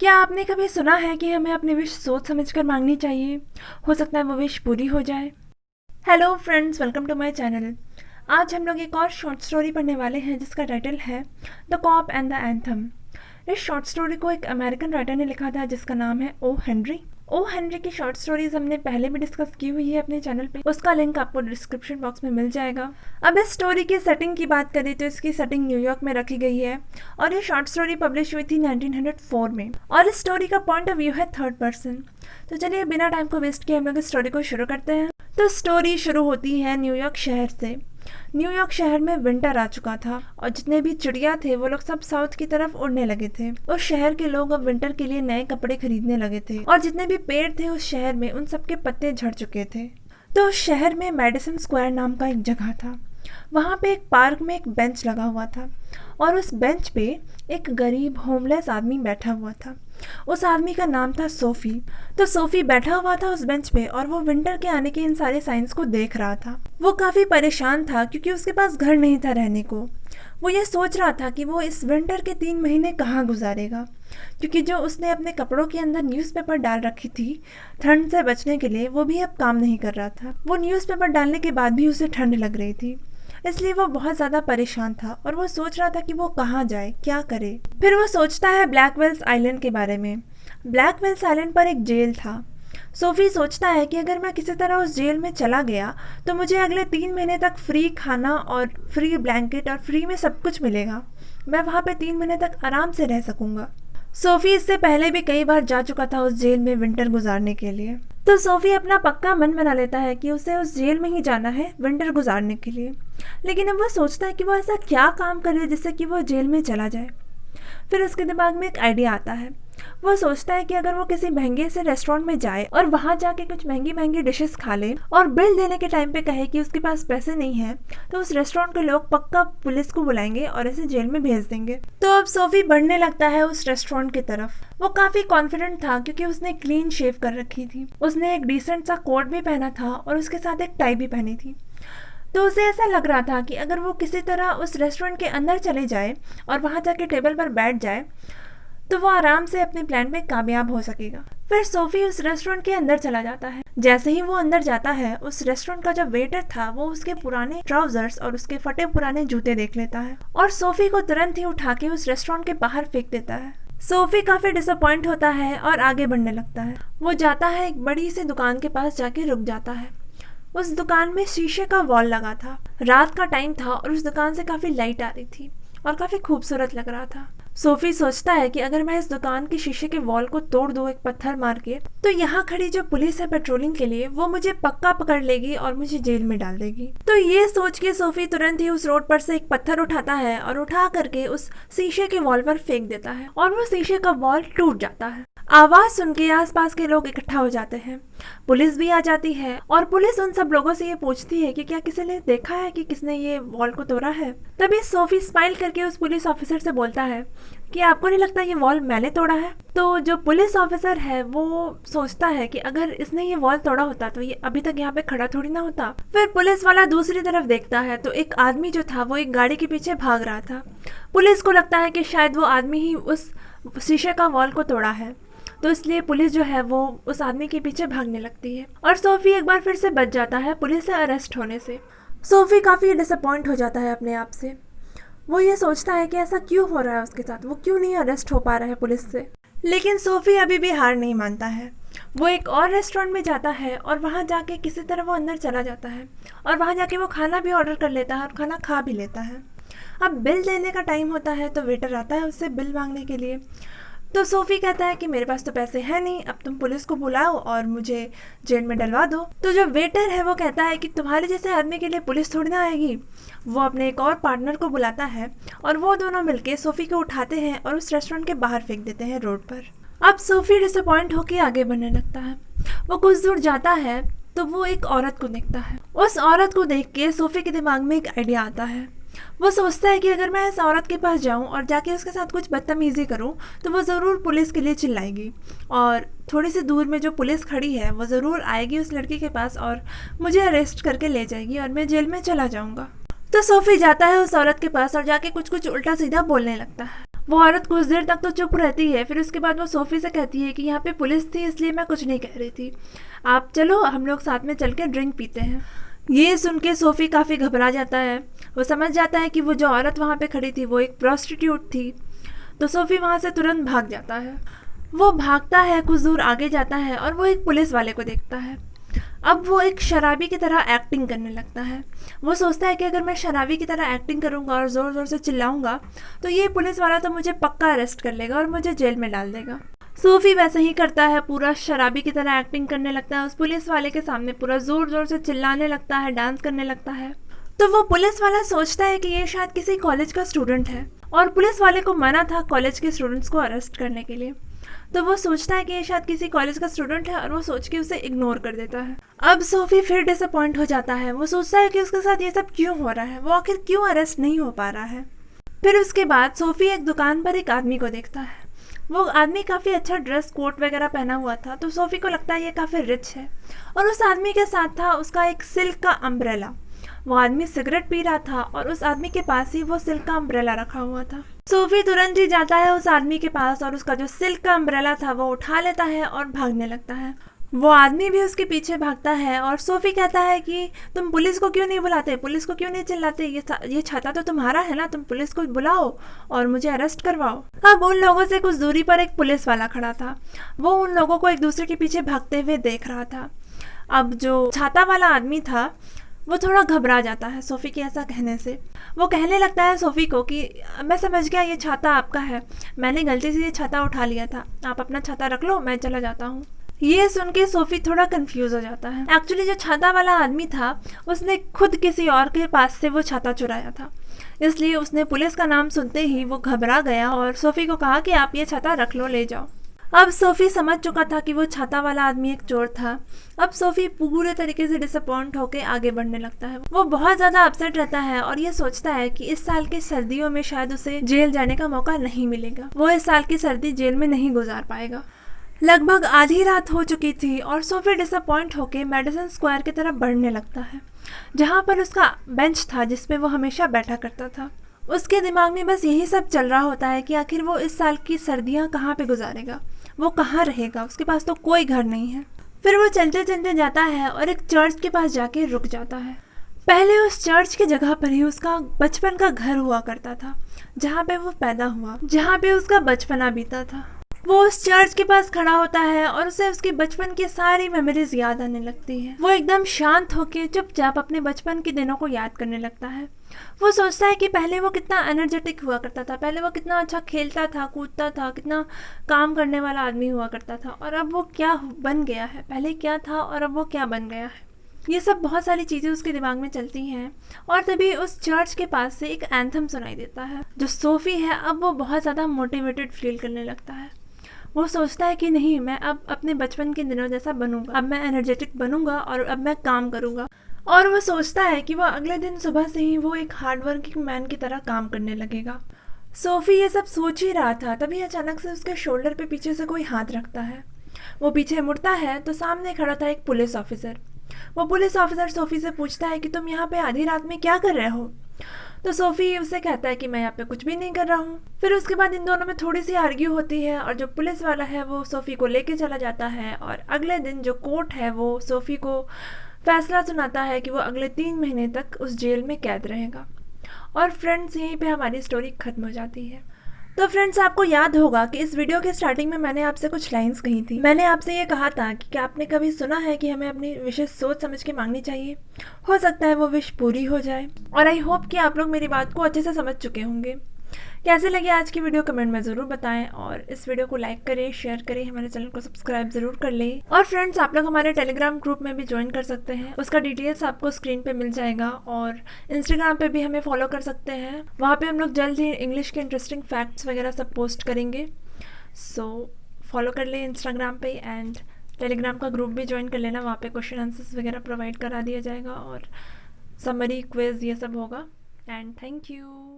क्या आपने कभी सुना है कि हमें अपनी विश सोच समझकर मांगनी चाहिए? हो सकता है वो विश पूरी हो जाए। Hello friends, welcome to my channel. आज हम लोग एक और शॉर्ट स्टोरी पढ़ने वाले हैं जिसका टाइटल है the cop and the anthem. इस शॉर्ट स्टोरी को एक अमेरिकन राइटर ने लिखा था जिसका नाम है ओ हेनरी। ओ हेनरी की शॉर्ट स्टोरीज हमने पहले भी डिस्कस की हुई है अपने चैनल पे, उसका लिंक आपको डिस्क्रिप्शन बॉक्स में मिल जाएगा। अब इस स्टोरी की सेटिंग की बात करें तो इसकी सेटिंग न्यूयॉर्क में रखी गई है और ये शॉर्ट स्टोरी पब्लिश हुई थी 1904 में और इस स्टोरी का पॉइंट ऑफ व्यू है थर्ड पर्सन। तो चलिए बिना टाइम को वेस्ट किए हम लोग इस स्टोरी को शुरू करते हैं। तो स्टोरी शुरू होती है न्यूयॉर्क शहर से। न्यूयॉर्क शहर में विंटर आ चुका था और जितने भी चिड़िया थे वो लोग सब साउथ की तरफ उड़ने लगे थे। उस शहर के लोग अब विंटर के लिए नए कपड़े खरीदने लगे थे और जितने भी पेड़ थे उस शहर में उन सबके पत्ते झड़ चुके थे। तो उस शहर में मेडिसन स्क्वायर नाम का एक जगह था। वहाँ पे एक पार्क में एक बेंच लगा हुआ था और उस बेंच पे एक गरीब होमलेस आदमी बैठा हुआ था। उस आदमी का नाम था सोफी। तो सोफी बैठा हुआ था उस बेंच पे और वो विंटर के आने के इन सारे साइंस को देख रहा था। वो काफ़ी परेशान था क्योंकि उसके पास घर नहीं था रहने को। वो ये सोच रहा था कि वो इस विंटर के 3 महीने कहाँ गुजारेगा, क्योंकि जो उसने अपने कपड़ों के अंदर न्यूज़पेपर डाल रखी थी ठंड से बचने के लिए वो भी अब काम नहीं कर रहा था। वो न्यूज़पेपर डालने के बाद भी उसे ठंड लग रही थी, इसलिए वो बहुत ज़्यादा परेशान था और वो सोच रहा था कि वो कहाँ जाए, क्या करे। फिर वो सोचता है ब्लैकवेल्स आइलैंड के बारे में। ब्लैकवेल्स आइलैंड पर एक जेल था। सोफी सोचता है कि अगर मैं किसी तरह उस जेल में चला गया तो मुझे अगले 3 महीने तक फ्री खाना और फ्री ब्लैंकेट और फ्री में सब कुछ मिलेगा। मैं वहाँ पे 3 महीने तक आराम से रह सकूँगा। सोफी इससे पहले भी कई बार जा चुका था उस जेल में विंटर गुजारने के लिए। तो सोफी अपना पक्का मन बना लेता है कि उसे उस जेल में ही जाना है विंटर गुजारने के लिए। लेकिन अब वो सोचता है कि वो ऐसा क्या काम करे जिससे कि वो जेल में चला जाए। फिर उसके दिमाग में एक आइडिया आता है। वो सोचता है कि अगर वो किसी महंगे से रेस्टोरेंट में जाए और वहाँ जाके कुछ महंगी महंगी डिशेस खा ले और बिल देने के टाइम पे कहे कि उसके पास पैसे नहीं है, तो उस रेस्टोरेंट के लोग पक्का पुलिस को बुलाएंगे और ऐसे जेल में भेज देंगे। तो अब सोफी बढ़ने लगता है उस रेस्टोरेंट की तरफ। वो काफ़ी कॉन्फिडेंट था क्योंकि उसने क्लीन शेव कर रखी थी, उसने एक डिसेंट सा कोट भी पहना था और उसके साथ एक टाई भी पहनी थी। तो उसे ऐसा लग रहा था कि अगर वो किसी तरह उस रेस्टोरेंट के अंदर चले जाए और वहाँ जाके टेबल पर बैठ जाए तो वो आराम से अपने प्लान में कामयाब हो सकेगा। फिर सोफी उस रेस्टोरेंट के अंदर चला जाता है। जैसे ही वो अंदर जाता है उस रेस्टोरेंट का जो वेटर था वो उसके पुराने ट्राउजर्स और उसके फटे पुराने जूते देख लेता है और सोफी को तुरंत ही उठा के उस रेस्टोरेंट के बाहर फेंक देता है। सोफी काफी डिसअपॉइंट होता है और आगे बढ़ने लगता है। वो जाता है एक बड़ी सी दुकान के पास जाके रुक जाता है। उस दुकान में शीशे का वॉल लगा था। रात का टाइम था और उस दुकान से काफी लाइट आ रही थी और काफी खूबसूरत लग रहा था। सोफी सोचता है कि अगर मैं इस दुकान के शीशे के वॉल को तोड़ दूं एक पत्थर मार के, तो यहाँ खड़ी जो पुलिस है पेट्रोलिंग के लिए वो मुझे पक्का पकड़ लेगी और मुझे जेल में डाल देगी। तो ये सोच के सोफी तुरंत ही उस रोड पर से एक पत्थर उठाता है और उठा करके उस शीशे के वॉल पर फेंक देता है और वो शीशे का वॉल टूट जाता है। आवाज सुन के आसपास के लोग इकट्ठा हो जाते हैं। पुलिस भी आ जाती है और पुलिस उन सब लोगों से ये पूछती है कि क्या किसी ने देखा है कि किसने ये वॉल को तोड़ा है। तभी सोफी स्माइल करके उस पुलिस ऑफिसर से बोलता है कि आपको नहीं लगता ये वॉल मैंने तोड़ा है। तो जो पुलिस ऑफिसर है वो सोचता है कि अगर इसने ये वॉल तोड़ा होता तो ये अभी तक यहाँ पे खड़ा थोड़ी ना होता। फिर पुलिस वाला दूसरी तरफ देखता है तो एक आदमी जो था वो एक गाड़ी के पीछे भाग रहा था। पुलिस को लगता है कि शायद वो आदमी ही उस शीशे का वॉल को तोड़ा है, तो इसलिए पुलिस जो है वो उस आदमी के पीछे भागने लगती है और सोफी एक बार फिर से बच जाता है पुलिस से अरेस्ट होने से। सोफी काफ़ी डिसअपॉइंट हो जाता है अपने आप से। वो ये सोचता है कि ऐसा क्यों हो रहा है उसके साथ, वो क्यों नहीं अरेस्ट हो पा रहा है पुलिस से। लेकिन सोफी अभी भी हार नहीं मानता है। वो एक और रेस्टोरेंट में जाता है और वहाँ जाके किसी तरह वो अंदर चला जाता है और वहाँ जाके वो खाना भी ऑर्डर कर लेता है और खाना खा भी लेता है। अब बिल देने का टाइम होता है तो वेटर आता है उससे बिल मांगने के लिए। तो सोफी कहता है कि मेरे पास तो पैसे हैं नहीं, अब तुम पुलिस को बुलाओ और मुझे जेल में डलवा दो। तो जो वेटर है वो कहता है कि तुम्हारे जैसे आदमी के लिए पुलिस थोड़ी ना आएगी। वो अपने एक और पार्टनर को बुलाता है और वो दोनों मिलके सोफी को उठाते हैं और उस रेस्टोरेंट के बाहर फेंक देते हैं रोड पर। अब सोफी डिसअपॉइंट होकर आगे बढ़ने लगता है। वो कुछ दूर जाता है तो वो एक औरत को देखता है। उस औरत को देख के सोफी के दिमाग में एक आइडिया आता है। वो सोचता है कि अगर मैं इस औरत के पास जाऊं और जाके उसके साथ कुछ बदतमीजी करूं तो वो ज़रूर पुलिस के लिए चिल्लाएगी और थोड़ी सी दूर में जो पुलिस खड़ी है वो ज़रूर आएगी उस लड़की के पास और मुझे अरेस्ट करके ले जाएगी और मैं जेल में चला जाऊंगा। तो सोफी जाता है उस औरत के पास और जाके कुछ कुछ उल्टा सीधा बोलने लगता है वो औरत कुछ देर तक तो चुप रहती है, फिर उसके बाद वो सोफ़ी से कहती है कि यहाँ पे पुलिस थी इसलिए मैं कुछ नहीं कह रही थी, आप चलो हम लोग साथ में चल के ड्रिंक पीते हैं। ये सुन के सोफ़ी काफ़ी घबरा जाता है। वो समझ जाता है कि वो जो औरत वहाँ पे खड़ी थी वो एक प्रोस्टिट्यूट थी। तो सोफ़ी वहाँ से तुरंत भाग जाता है। वो भागता है, कुछ दूर आगे जाता है और वो एक पुलिस वाले को देखता है। अब वो एक शराबी की तरह एक्टिंग करने लगता है। वो सोचता है कि अगर मैं शराबी की तरह एक्टिंग करूँगा और ज़ोर ज़ोर से चिल्लाऊँगा तो ये पुलिस वाला तो मुझे पक्का अरेस्ट कर लेगा और मुझे जेल में डाल देगा। सोफ़ी वैसे ही करता है, पूरा शराबी की तरह एक्टिंग करने लगता है, उस पुलिस वाले के सामने पूरा ज़ोर ज़ोर से चिल्लाने लगता है, डांस करने लगता है। तो वो पुलिस वाला सोचता है कि ये शायद किसी कॉलेज का स्टूडेंट है और पुलिस वाले को मना था कॉलेज के स्टूडेंट्स को अरेस्ट करने के लिए। तो वो सोचता है कि ये शायद किसी कॉलेज का स्टूडेंट है और वो सोच के उसे इग्नोर कर देता है। अब सोफ़ी फिर डिसअपॉइंट हो जाता है। वो सोचता है कि उसके साथ ये सब क्यों हो रहा है, वो आखिर क्यों अरेस्ट नहीं हो पा रहा है। फिर उसके बाद सोफ़ी एक दुकान पर एक आदमी को देखता है। वो आदमी काफ़ी अच्छा ड्रेस कोट वगैरह पहना हुआ था, तो सोफ़ी को लगता है ये काफ़ी रिच है। और उस आदमी के साथ था उसका एक सिल्क का अम्ब्रेला। वो आदमी सिगरेट पी रहा था और उस आदमी के पास ही वो सिल्क का अम्ब्रेला रखा हुआ था। सोफ़ी तुरंत ही जाता है उस आदमी के पास और उसका जो सिल्क का अम्ब्रेला था वो उठा लेता है और भागने लगता है। वो आदमी भी उसके पीछे भागता है और सोफ़ी कहता है कि तुम पुलिस को क्यों नहीं बुलाते, पुलिस को क्यों नहीं चिल्लाते, ये छाता तो तुम्हारा है ना, तुम पुलिस को बुलाओ और मुझे अरेस्ट करवाओ। अब उन लोगों से कुछ दूरी पर एक पुलिस वाला खड़ा था। वो उन लोगों को एक दूसरे के पीछे भागते हुए देख रहा था। अब जो छाता वाला आदमी था वो थोड़ा घबरा जाता है सोफ़ी के ऐसा कहने से। वो कहने लगता है सोफ़ी को कि मैं समझ गया ये छाता आपका है, मैंने गलती से ये छाता उठा लिया था, आप अपना छाता रख लो, मैं चला जाता हूँ। ये सुन के सोफ़ी थोड़ा कंफ्यूज हो जाता है। एक्चुअली जो छाता वाला आदमी था उसने खुद किसी और के पास से वो छाता चुराया था, इसलिए उसने पुलिस का नाम सुनते ही वो घबरा गया और सोफ़ी को कहा कि आप ये छाता रख लो, ले जाओ। अब सोफ़ी समझ चुका था कि वो छाता वाला आदमी एक चोर था। अब सोफ़ी पूरे तरीके से डिसअपॉइंट होकर आगे बढ़ने लगता है। वो बहुत ज़्यादा अपसेट रहता है और ये सोचता है कि इस साल की सर्दियों में शायद उसे जेल जाने का मौका नहीं मिलेगा, वो इस साल की सर्दी जेल में नहीं गुजार पाएगा। लगभग आधी रात हो चुकी थी और सोफ़ी डिसअपॉइंट होकर मेडिसन स्क्वायर की तरफ बढ़ने लगता है, जहाँ पर उसका बेंच था जिस पे वो हमेशा बैठा करता था। उसके दिमाग में बस यही सब चल रहा होता है कि आखिर वो इस साल की सर्दियाँ कहाँ पे गुजारेगा, वो कहाँ रहेगा, उसके पास तो कोई घर नहीं है। फिर वो चलते चलते जाता है और एक चर्च के पास जाके रुक जाता है। पहले उस चर्च की जगह पर ही उसका बचपन का घर हुआ करता था, जहाँ पे वो पैदा हुआ, जहाँ पे उसका बचपना बीता था। वो उस चर्च के पास खड़ा होता है और उसे उसके बचपन की सारी मेमोरीज याद आने लगती है। वो एकदम शांत होकर चुपचाप अपने बचपन के दिनों को याद करने लगता है। वो सोचता है कि पहले वो कितना एनर्जेटिक हुआ करता था, पहले वो कितना अच्छा खेलता था, कूदता था, कितना काम करने वाला आदमी हुआ करता था, और अब वो क्या बन गया है, पहले क्या था और अब वो क्या बन गया है। ये सब बहुत सारी चीज़ें उसके दिमाग में चलती हैं और तभी उस चर्च के पास से एक एंथम सुनाई देता है। जो सोफ़ी है अब वो बहुत ज़्यादा मोटिवेटेड फील करने लगता है। वो सोचता है कि नहीं, मैं अब अपने बचपन के दिनों जैसा बनूंगा, अब मैं एनर्जेटिक बनूंगा और अब मैं काम करूंगा। और वो सोचता है कि वो अगले दिन सुबह से ही वो एक हार्ड वर्किंग मैन की तरह काम करने लगेगा। सोफ़ी ये सब सोच ही रहा था, तभी अचानक से उसके शोल्डर पे पीछे से कोई हाथ रखता है। वो पीछे मुड़ता है तो सामने खड़ा था एक पुलिस ऑफिसर। वो पुलिस ऑफिसर सोफ़ी से पूछता है कि तुम यहाँ पे आधी रात में क्या कर रहे हो। तो सोफ़ी उससे कहता है कि मैं यहाँ पे कुछ भी नहीं कर रहा हूँ। फिर उसके बाद इन दोनों में थोड़ी सी आर्ग्यू होती है और जो पुलिस वाला है वो सोफ़ी को लेके चला जाता है और अगले दिन जो कोर्ट है वो सोफ़ी को फैसला सुनाता है कि वो अगले 3 महीने तक उस जेल में कैद रहेगा। और फ्रेंड्स, यहीं पे हमारी स्टोरी ख़त्म हो जाती है। तो फ्रेंड्स, आपको याद होगा कि इस वीडियो के स्टार्टिंग में मैंने आपसे कुछ लाइंस कही थी। मैंने आपसे ये कहा था कि क्या आपने कभी सुना है कि हमें अपनी विशेष सोच समझ के मांगनी चाहिए, हो सकता है वो विश पूरी हो जाए। और आई होप कि आप लोग मेरी बात को अच्छे से समझ चुके होंगे। कैसे लगे आज की वीडियो कमेंट में ज़रूर बताएं और इस वीडियो को लाइक करें, शेयर करें, हमारे चैनल को सब्सक्राइब ज़रूर कर लें। और फ्रेंड्स, आप लोग हमारे टेलीग्राम ग्रुप में भी ज्वाइन कर सकते हैं, उसका डिटेल्स आपको स्क्रीन पे मिल जाएगा। और इंस्टाग्राम पे भी हमें फॉलो कर सकते हैं, वहाँ पे हम लोग जल्द ही इंग्लिश के इंटरेस्टिंग फैक्ट्स वगैरह सब पोस्ट करेंगे। सो फॉलो कर लें इंस्टाग्राम पे एंड टेलीग्राम का ग्रुप भी ज्वाइन कर लेना, वहाँ पे क्वेश्चन आंसर्स वगैरह प्रोवाइड करा दिया जाएगा और समरी क्विज ये सब होगा। And thank you.